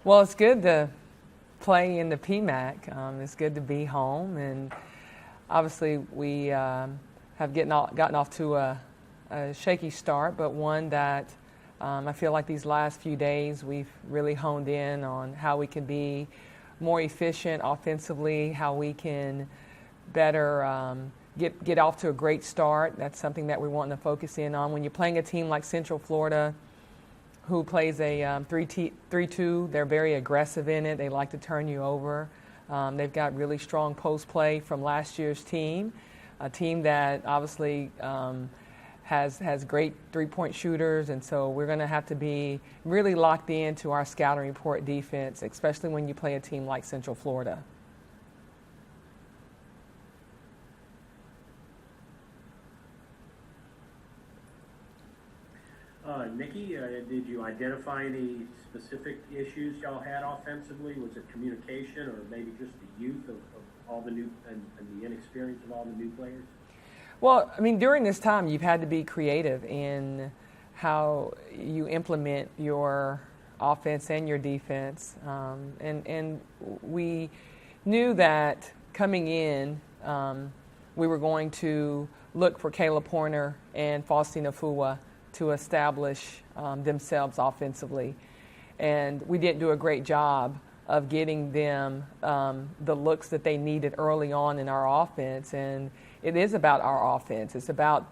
Well, it's good to play in the PMAC. It's good to be home, and obviously we have gotten off to a shaky start, but one that I feel like these last few days we've really honed in on how we can be more efficient offensively, how we can better get off to a great start. That's something that we're wanting to focus in on. When you're playing a team like Central Florida, who plays a 3-2. They're very aggressive in it. They like to turn you over. They've got really strong post play from last year's team, a team that obviously has great three-point shooters, and so we're going to have to be really locked into our scouting report defense, especially when you play a team like Central Florida. Nikki, did you identify any specific issues y'all had offensively? Was it communication, or maybe just the youth of all the new and the inexperience of all the new players? Well, I mean, during this time, you've had to be creative in how you implement your offense and your defense. And we knew that coming in, we were going to look for Kayla Pointer and Faustina Fua to establish themselves offensively. And we didn't do a great job of getting them the looks that they needed early on in our offense. And it is about our offense. It's about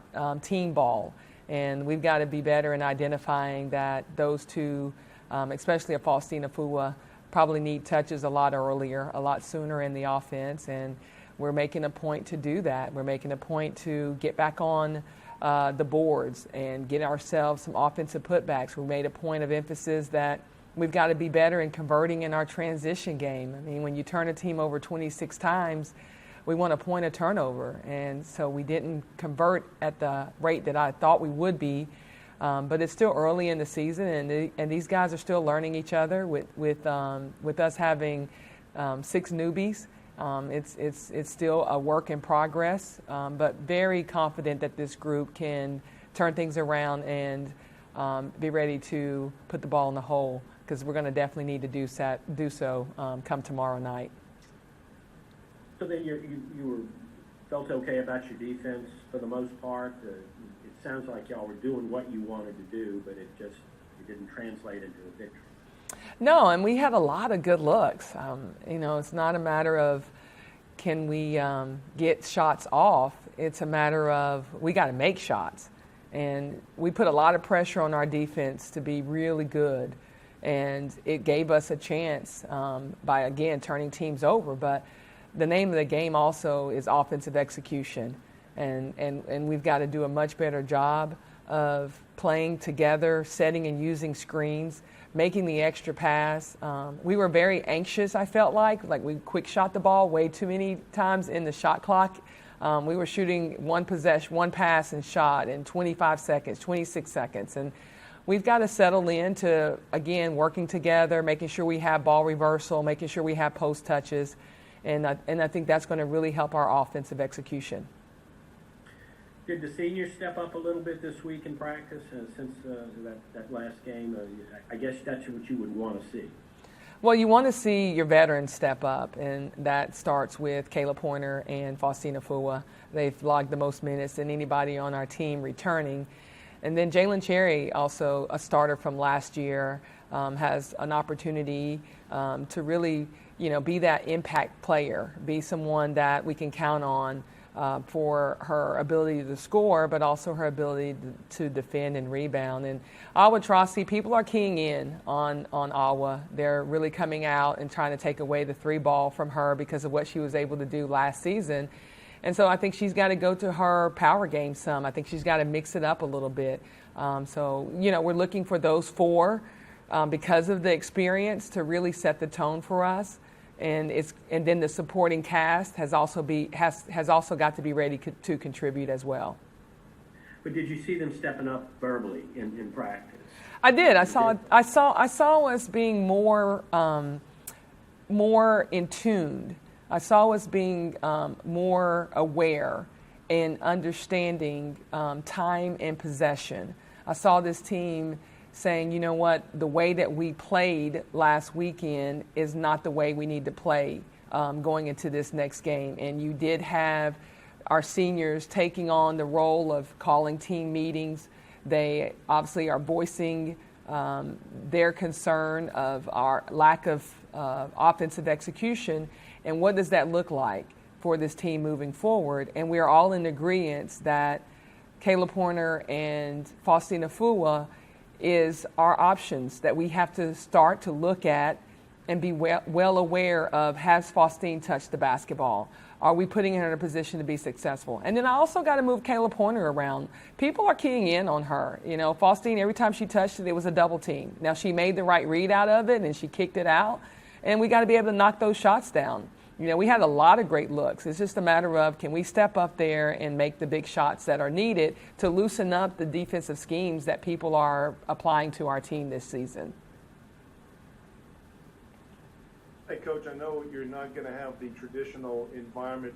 team ball. And we've got to be better in identifying that those two, especially a Faustina Fua, probably need touches a lot earlier, a lot sooner in the offense. And we're making a point to do that. We're making a point to get back on the boards and get ourselves some offensive putbacks. We made a point of emphasis that we've got to be better in converting in our transition game. I mean, when you turn a team over 26 times, we want a point of turnover. And so we didn't convert at the rate that I thought we would be. But it's still early in the season, and these guys are still learning each other with us having 6 newbies. It's still a work in progress, but very confident that this group can turn things around and be ready to put the ball in the hole, because we're going to definitely need to do so come tomorrow night. So then you felt okay about your defense for the most part. It sounds like y'all were doing what you wanted to do, but it didn't translate into a victory. No, and we had a lot of good looks. It's not a matter of can we get shots off. It's a matter of we got to make shots. And we put a lot of pressure on our defense to be really good. And it gave us a chance by, again, turning teams over. But the name of the game also is offensive execution. And we've got to do a much better job of playing together, setting and using screens, making the extra pass. We were very anxious, I felt like we quick shot the ball way too many times in the shot clock. We were shooting one possession, one pass and shot in 25 seconds, 26 seconds. And we've got to settle into, again, working together, making sure we have ball reversal, making sure we have post touches. And I think that's going to really help our offensive execution. Did the seniors step up a little bit this week in practice since that last game? I guess that's what you would want to see. Well, you want to see your veterans step up, and that starts with Kayla Pointer and Faustina Fua. They've logged the most minutes than anybody on our team returning. And then Jalen Cherry, also a starter from last year, has an opportunity to really, be that impact player, be someone that we can count on for her ability to score, but also her ability to defend and rebound. And Awa Trossi, people are keying in on Awa. They're really coming out and trying to take away the 3 ball from her because of what she was able to do last season. And so I think she's got to go to her power game some. I think she's got to mix it up a little bit. We're looking for those 4 because of the experience to really set the tone for us. And then the supporting cast has also got to be ready to contribute as well. But did you see them stepping up verbally in practice? I did. I saw us being more in tune. I saw us being more aware and understanding time and possession. I saw this team saying, you know what, the way that we played last weekend is not the way we need to play going into this next game. And you did have our seniors taking on the role of calling team meetings. They obviously are voicing their concern of our lack of offensive execution. And what does that look like for this team moving forward? And we are all in agreement that Kayla Pointer and Faustina Fua is our options that we have to start to look at and be well aware of. Has Faustine touched the basketball? Are we putting her in a position to be successful? And then I also got to move Kayla Pointer around. People are keying in on her. You know, Faustine, every time she touched it, it was a double team. Now, she made the right read out of it, and she kicked it out. And we got to be able to knock those shots down. You know, we had a lot of great looks. It's just a matter of, can we step up there and make the big shots that are needed to loosen up the defensive schemes that people are applying to our team this season? Hey, Coach, I know you're not going to have the traditional environment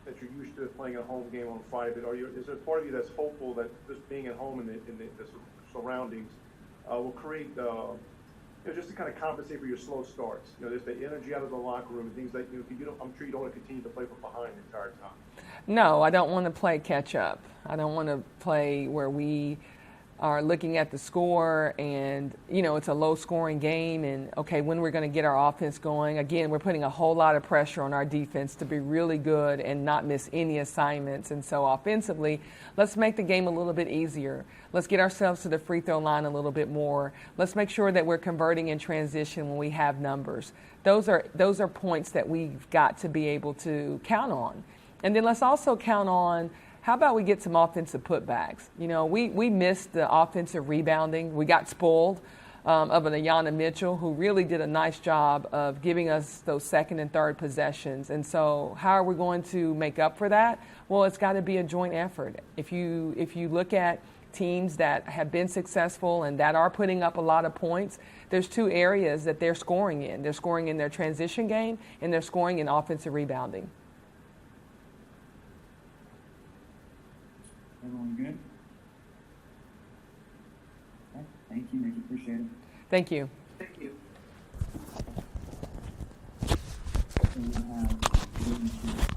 that you're used to playing a home game on Friday, but is there a part of you that's hopeful that just being at home in the surroundings will create, just to kind of compensate for your slow starts? You know, there's the energy out of the locker room and things that I'm sure you don't want to continue to play from behind the entire time. No, I don't want to play catch up. I don't want to play where we are looking at the score and, you know, it's a low-scoring game and, okay, when we're going to get our offense going. Again, we're putting a whole lot of pressure on our defense to be really good and not miss any assignments. And so offensively, let's make the game a little bit easier. Let's get ourselves to the free throw line a little bit more. Let's make sure that we're converting in transition when we have numbers. Those are points that we've got to be able to count on. And then let's also count on, how about we get some offensive putbacks? You know, we missed the offensive rebounding. We got spoiled of an Ayanna Mitchell, who really did a nice job of giving us those second and third possessions. And so how are we going to make up for that? Well, it's got to be a joint effort. If you look at teams that have been successful and that are putting up a lot of points, there's two areas that they're scoring in. They're scoring in their transition game and they're scoring in offensive rebounding. Everyone good? Okay. Thank you, Nikki. Appreciate it. Thank you. Thank you. So we have